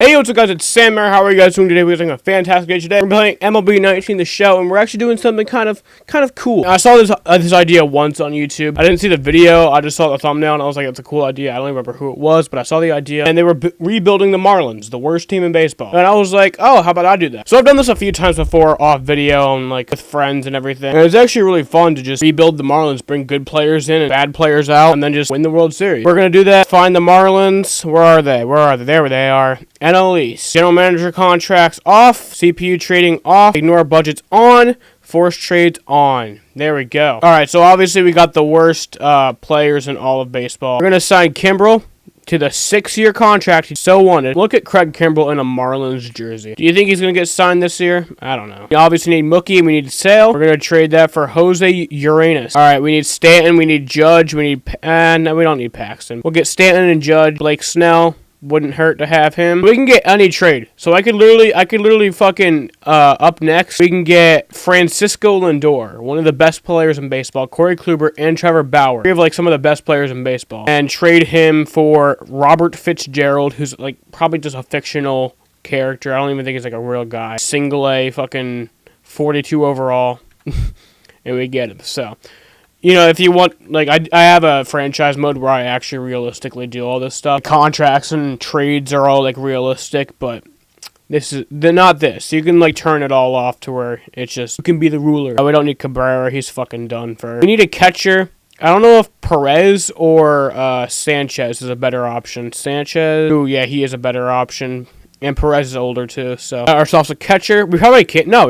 Hey, what's up guys, it's Sam here. How are you guys doing today? We're doing a fantastic day today. We're playing MLB 19 the show, and we're actually doing something kind of cool. Now, I saw this idea once on YouTube. I didn't see the video, I just saw the thumbnail, and I was like, it's a cool idea. I don't remember who it was, but I saw the idea, and they were rebuilding the Marlins, the worst team in baseball. And I was like, oh, how about I do that? So I've done this a few times before, off video, and like with friends and everything. And it's actually really fun to just rebuild the Marlins, bring good players in and bad players out, and then just win the World Series. We're gonna do that, find the Marlins. Where are they? There they are. NL East. General manager contracts off. CPU trading off. Ignore budgets on. Force trades on. There we go. Alright, so obviously we got the worst players in all of baseball. We're going to sign Kimbrel to the 6-year contract he so wanted. Look at Craig Kimbrel in a Marlins jersey. Do you think he's going to get signed this year? I don't know. We obviously need Mookie and we need Sale. We're going to trade that for Jose Uranus. Alright, we need Stanton, we need Judge, we need... no, we don't need Paxton. We'll get Stanton and Judge. Blake Snell. Wouldn't hurt to have him. We can get any trade. So I could literally fucking, up next, we can get Francisco Lindor, one of the best players in baseball, Corey Kluber, and Trevor Bauer. We have, like, some of the best players in baseball. And trade him for Robert Fitzgerald, who's, like, probably just a fictional character. I don't even think he's, like, a real guy. Single A, fucking 42 overall. And we get him, so... You know, if you want, like, I have a franchise mode where I actually realistically do all this stuff. Contracts and trades are all, like, realistic, but they're not this. You can, like, turn it all off to where it's just, you can be the ruler. We don't need Cabrera. He's fucking done for. We need a catcher. I don't know if Perez or Sanchez is a better option. Sanchez, ooh, yeah, he is a better option. And Perez is older, too, so. Ourselves a catcher. We probably can't, no,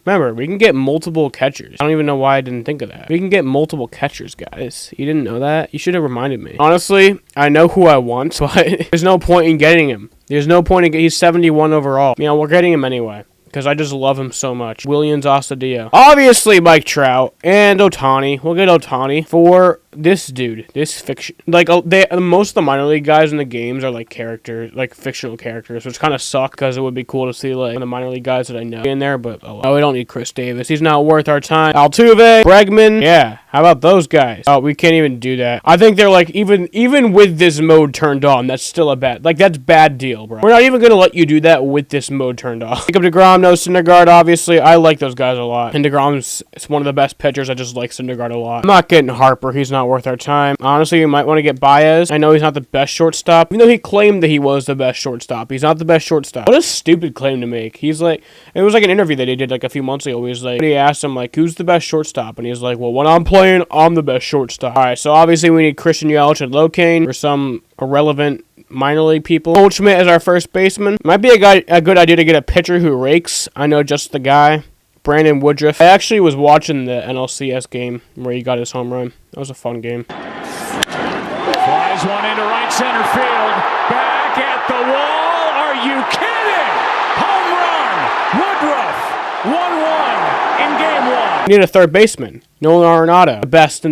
remember, we can get multiple catchers. I don't even know why I didn't think of that. We can get multiple catchers, guys. You didn't know that? You should have reminded me. Honestly, I know who I want, but there's no point in getting him. There's no point in he's 71 overall. You know, we're getting him anyway. Because I just love him so much. Williams Astadio. Obviously, Mike Trout and Ohtani. We'll get Ohtani for this dude. This fiction. Like, most of the minor league guys in the games are, like, characters. Like, fictional characters. Which kind of suck because it would be cool to see, like, the minor league guys that I know in there. But, oh, well. We don't need Chris Davis. He's not worth our time. Altuve. Bregman. Yeah. How about those guys? Oh, we can't even do that. I think they're, like, even with this mode turned on, that's still a bad... Like, that's bad deal, bro. We're not even going to let you do that with this mode turned off. Jacob DeGrom. No Syndergaard, obviously. I like those guys a lot. And DeGrom's one of the best pitchers. I just like Syndergaard a lot. I'm not getting Harper. He's not worth our time. Honestly, you might want to get Baez. I know he's not the best shortstop. Even though he claimed that he was the best shortstop. He's not the best shortstop. What a stupid claim to make. He's like... It was like an interview that he did like a few months ago. He was like... He asked him, like, who's the best shortstop? And he's like, well, when I'm playing, I'm the best shortstop. Alright, so obviously we need Christian Yelich and Locane for some irrelevant... minor league people. Goldschmidt as our first baseman. Might be a good idea to get a pitcher who rakes. I know just the guy. Brandon Woodruff. I actually was watching the NLCS game where he got his home run. That was a fun game. Flies one into right center field. Back at the wall. Are you kidding? Home run. Woodruff. 1-1 in game one. We need a third baseman. Nolan Arenado. The best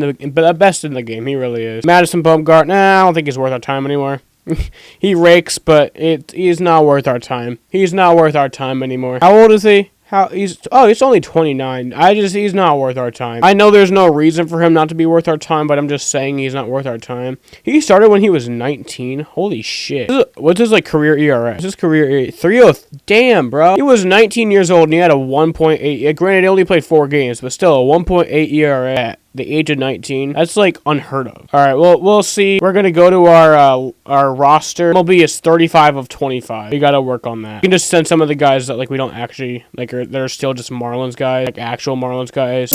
in the game. He really is. Madison Bumgarner. Nah, I don't think he's worth our time anymore. He rakes, but he's not worth our time. He's not worth our time anymore. How old is he? He's only 29. He's not worth our time. I know there's no reason for him not to be worth our time, but I'm just saying he's not worth our time. He started when he was 19. Holy shit. What's his, like, career ERA? What's his career ERA? 3.0. Damn, bro. He was 19 years old and he had a 1.8. Granted, he only played 4 games, but still a 1.8 ERA at the age of 19. That's, like, unheard of. Alright, well, we'll see. We're gonna go to our roster. MLB is 35 of 25. We gotta work on that. We can just send some of the guys that, like, we don't actually, like, they're still just Marlins guys, like, actual Marlins guys.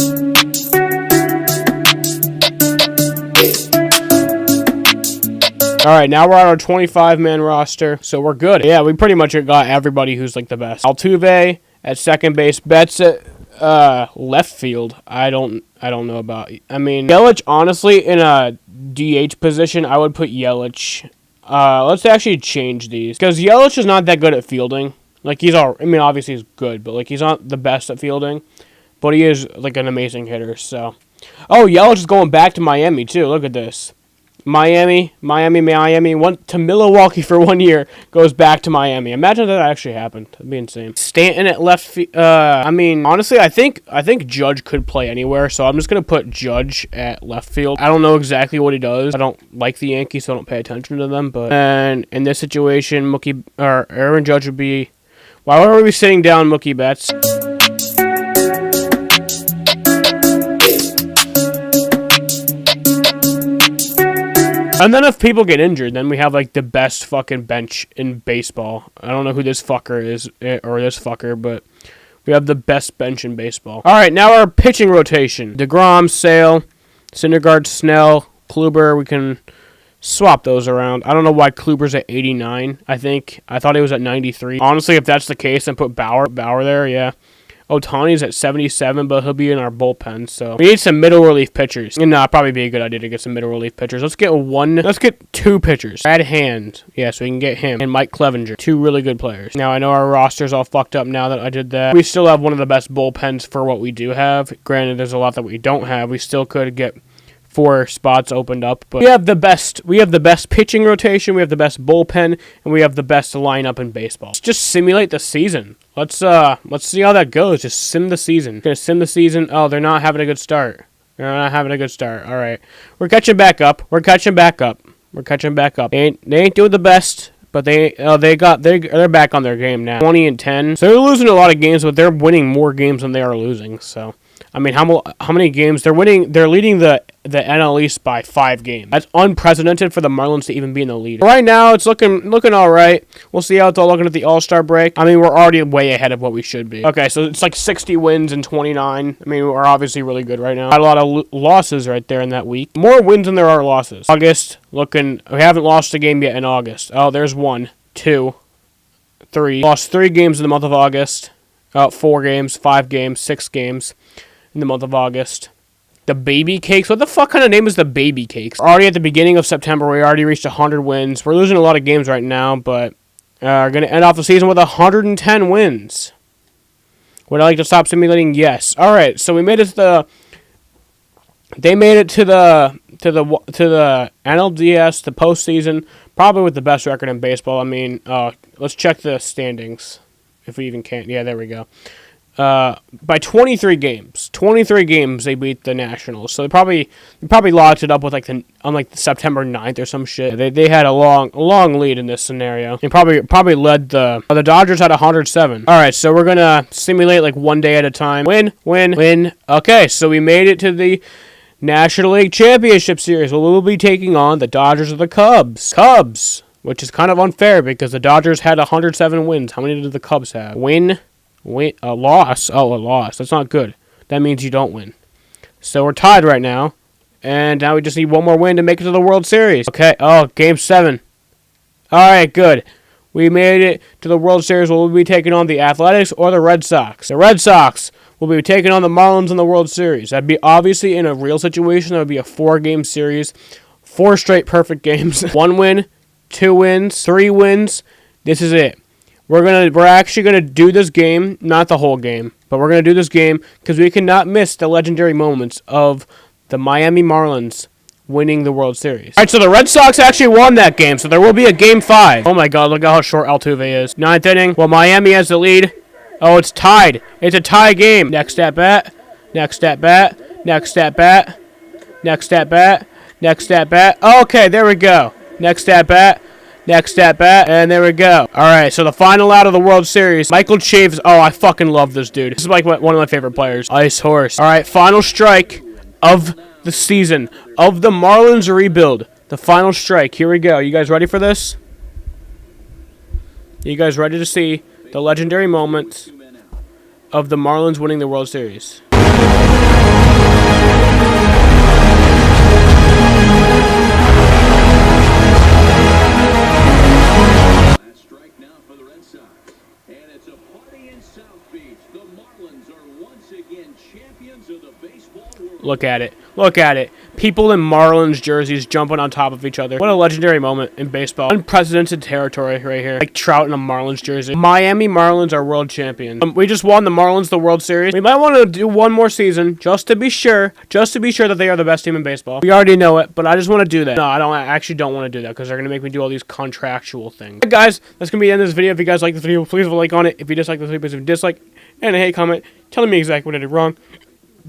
Alright, now we're on our 25-man roster, so we're good. Yeah, we pretty much got everybody who's, like, the best. Altuve at second base. Betts at left field. I don't know about. I mean, Yelich, honestly, in a DH position, I would put Yelich. Let's actually change these because Yelich is not that good at fielding. Like, I mean, obviously he's good, but, like, he's not the best at fielding, but he is, like, an amazing hitter. So, oh, Yelich is going back to Miami too. Look at this. Miami went to Milwaukee for 1 year, goes back to Miami. Imagine that actually happened. That'd be insane. Stanton at left field. I mean, honestly, I think Judge could play anywhere, so I'm just gonna put Judge at left field. I don't know exactly what he does. I don't like the Yankees, so I don't pay attention to them. But and in this situation, Aaron Judge would be. Why are we sitting down Mookie Betts? And then if people get injured, then we have, like, the best fucking bench in baseball. I don't know who this fucker is, or this fucker, but we have the best bench in baseball. All right, now our pitching rotation. DeGrom, Sale, Syndergaard, Snell, Kluber. We can swap those around. I don't know why Kluber's at 89, I think. I thought he was at 93. Honestly, if that's the case, then put Bauer there, yeah. Otani's at 77, but he'll be in our bullpen, so we need some middle relief pitchers. And it'd probably be a good idea to get some middle relief pitchers. Let's get 2 pitchers. Brad Hand, yeah, so we can get him, and Mike Clevenger, 2 really good players. Now, I know our roster's all fucked up now that I did that. We still have one of the best bullpens for what we do have. Granted, there's a lot that we don't have. We still could get 4 spots opened up, but we have the best pitching rotation, we have the best bullpen, and we have the best lineup in baseball. Let's just simulate the season. Let's see how that goes. Just sim the season. Gonna sim the season. Oh, they're not having a good start. All right. We're catching back up. They ain't doing the best, but they're back on their game now. 20-10. So they're losing a lot of games, but they're winning more games than they are losing. So I mean, how many games they're winning? They're leading the NL East by 5 games. That's unprecedented for the Marlins to even be in the lead. Right now, it's looking all right. We'll see how it's all looking at the All-Star break. I mean, we're already way ahead of what we should be. Okay, so it's like 60 wins and 29. I mean, we're obviously really good right now. Got a lot of losses right there in that week. More wins than there are losses. August, we haven't lost a game yet in August. Oh, there's 1, 2, 3. Lost 3 games in the month of August. 4 games, 5 games, 6 games in the month of August. The Baby Cakes? What the fuck kind of name is the Baby Cakes? Already at the beginning of September, we already reached 100 wins. We're losing a lot of games right now, but are going to end off the season with 110 wins. Would I like to stop simulating? Yes. All right, so we made it to the... They made it to the NLDS, the postseason, probably with the best record in baseball. I mean, let's check the standings, if we even can. Yeah, there we go. By 23 games. 23 games they beat the Nationals. So they probably locked it up with on September 9th or some shit. They had a long lead in this scenario. They probably led the Dodgers had 107. All right, so we're going to simulate like 1 day at a time. Win. Okay, so we made it to the National League Championship Series. Well, we'll be taking on the Dodgers or the Cubs, which is kind of unfair because the Dodgers had 107 wins. How many did the Cubs have? A loss. Oh, a loss. That's not good. That means you don't win. So we're tied right now. And now we just need 1 more win to make it to the World Series. Okay. Oh, Game 7. All right, good. We made it to the World Series. We'll be taking on the Athletics or the Red Sox. The Red Sox will be taking on the Marlins in the World Series. That'd be obviously in a real situation. That would be a 4-game series. 4 straight perfect games. 1 win, 2 wins, 3 wins. This is it. We're actually gonna do this game, not the whole game, but we're gonna do this game because we cannot miss the legendary moments of the Miami Marlins winning the World Series. All right, so the Red Sox actually won that game, so there will be a Game 5. Oh my God, look at how short Altuve is. 9th inning. Well, Miami has the lead. Oh, it's tied. It's a tie game. Next at bat. Okay, there we go. Next at bat, and there we go. All right, so the final out of the World Series. Michael Chaves. Oh, I fucking love this dude. This is like one of my favorite players. Ice Horse. All right, final strike of the season of the Marlins rebuild. The final strike. Here we go. You guys ready for this? You guys ready to see the legendary moments of the Marlins winning the World Series? And it's a party in South Beach. The Marlins are once again Look at it. Look at it. People in Marlins jerseys jumping on top of each other. What a legendary moment in baseball. Unprecedented territory right here. Like Trout in a Marlins jersey. Miami Marlins are world champions. We just won the Marlins the World Series. We might want to do one more season just to be sure. Just to be sure that they are the best team in baseball. We already know it, but I just want to do that. No, I actually don't want to do that because they're going to make me do all these contractual things. Alright, guys, that's going to be the end of this video. If you guys like this video, please leave a like on it. If you dislike this video, please leave a dislike and a hate comment telling me exactly what I did wrong.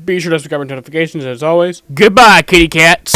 Be sure to subscribe and notifications as always. Goodbye, kitty cats.